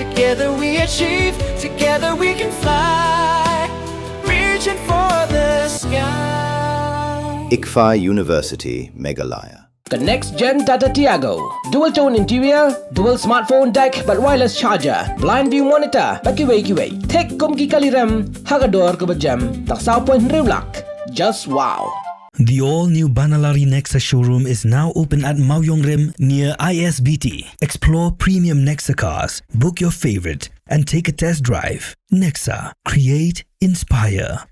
Together we achieve, together we can fly, reaching for the sky. Fcra University, Meghalaya. The next gen Tata Tiago. Dual tone interior, dual smartphone deck but wireless charger, blind view monitor, bakiway. Tek kum ki kaliram, hagador ko bajam, tak sao point riulak. Just wow. The all-new Banalari Nexa showroom is now open at Mauyong Rim near ISBT. Explore premium Nexa cars, book your favorite, and take a test drive. Nexa. Create, inspire.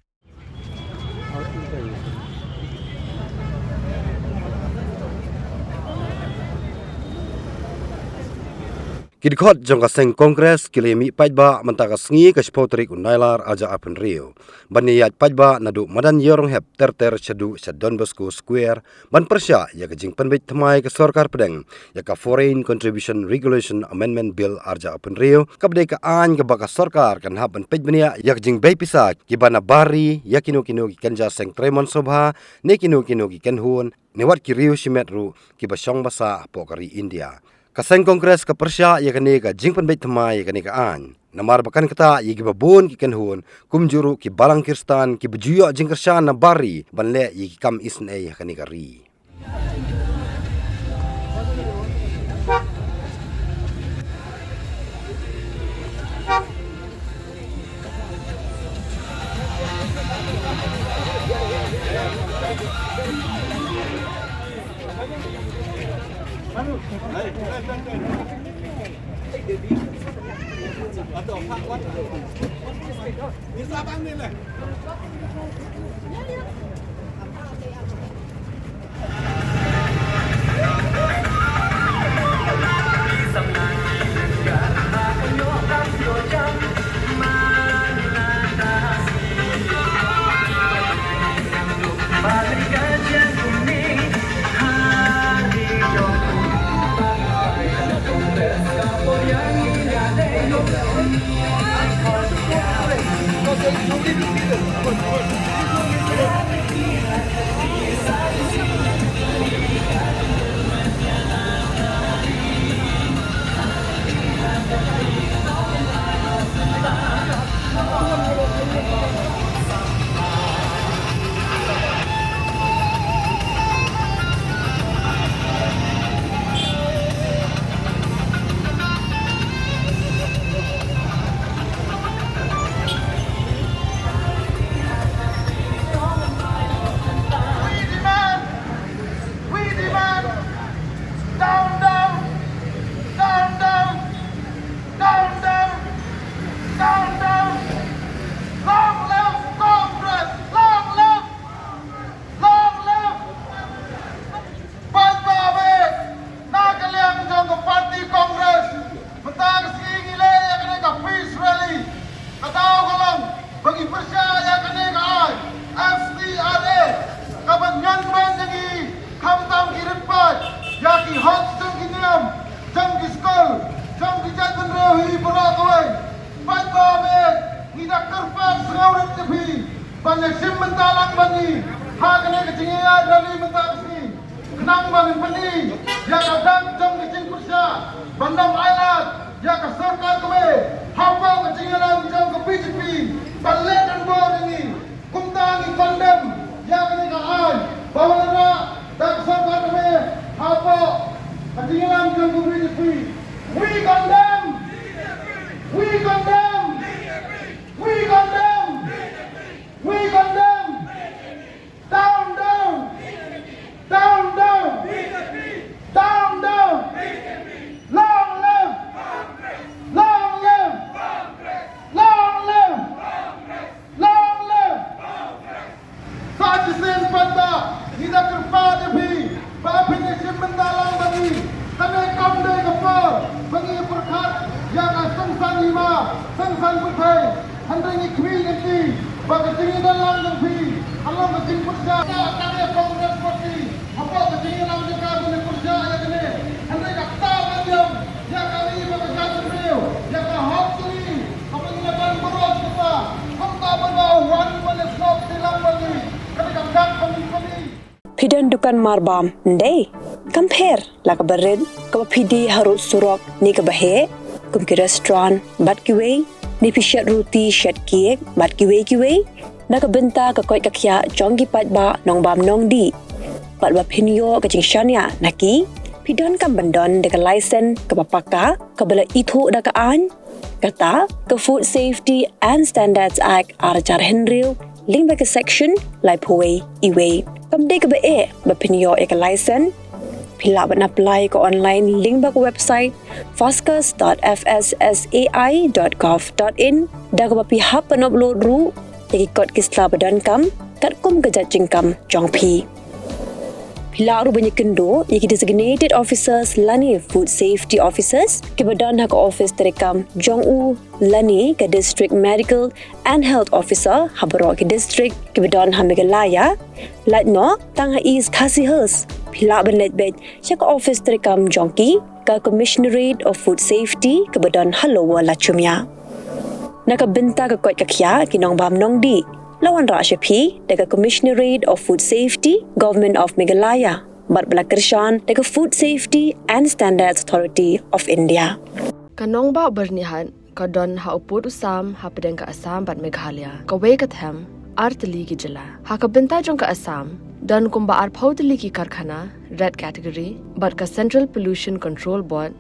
Kidkhot jong ka Seng Kongres kilemi Paidbah mentaka sengi ka spotrik unailar aja apen Rio. Baniyat Paidbah nadu madan yorong hep terter cedu sa Don Bosco Square ban Pyrshah ya ka Jingpynbeit Thymmai ka Sarkar Pedeng ya ka Foreign Contribution Regulation Amendment Bill arja apen Rio kabdai ka an ka baka Sarkar kan haban Paidbah ya ka Jingpynbeit pisak kibana bari ya kinu ki kanja Seng Tremon Sobha ne kinu ki kenhun ne wat ki Rio Shimetru ki basong basa pokari India. Kaseng Kongres ka Pyrshah ya kani ka Jingpynbeit Thymmai ya kani ka an. Namar bakan kata ya gibabun ki kenhun kumjuru ki balang kirstan ki bejuyo jingkershan na bari banle ya ki kam isne ya kani ka ri. Pidan dukan marbam ndai compare la ka bered ka pidi harut surok ni ka bahe kum ki restaurant bat ki wei ni pishat roti shat cake bat ki wei nakabenta ka koi kakya jonggi Paidbah nong bam nong di Paidbah pinyo ka jingshania naki pidon kam bandon de ka license ka papaka ka bala itu da ka an kata ka Food Safety and Standards Act arajar henril link ba ka section lai poi iwe kam de ka ba pinyo ka license pila ban apply ka online link ba ka website foscas.fssai.gov.in da ka pihap pan upload ru ikot kisla badan kam kat kum gajat jingkam jongpi pila ru banyak kendo iki designated officers lani food safety officers ke badan hak office terekam jongu lani ke district medical and health officer habaro ke district ke badan hamigalaya latno tang ha is khasihers pila ban letbet chak office terekam jongki ka commissionerate of food safety ke badan halowa lachumya nakabenta ka kot kakya kinong bam nong di lawan ra shapi daga commissionerate of food safety government of Meghalaya bat balakershan daga food safety and standards authority of India kanong ba bernihan ka don ha uput usam ha pedeng ka asam bat Meghalaya ka we ka them artli ki jala ha ka benta jong ka asam don kumba ar phautli ki karkhana red category bat ka central pollution control board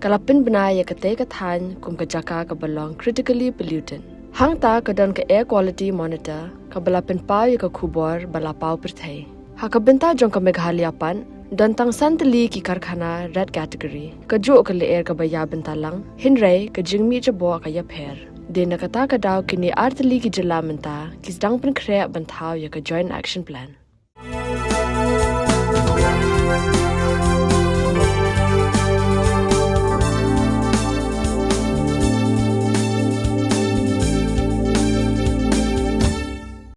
kalapin banaya ka te ka than kum ka jaka ka balong critically pollutant hangta ka don ka air quality monitor ka balapin pau ya ka khubor bala pau perthai ha ka benta jong ka Meghalaya pan don tang santali ki karkhana red category ka jo ka le air ka baya benta lang hinrai ka jingmi jabo ka ya pher de na ka ta ka daw kini artli ki jala menta kis dang pen khre banthaw ya ka joint action plan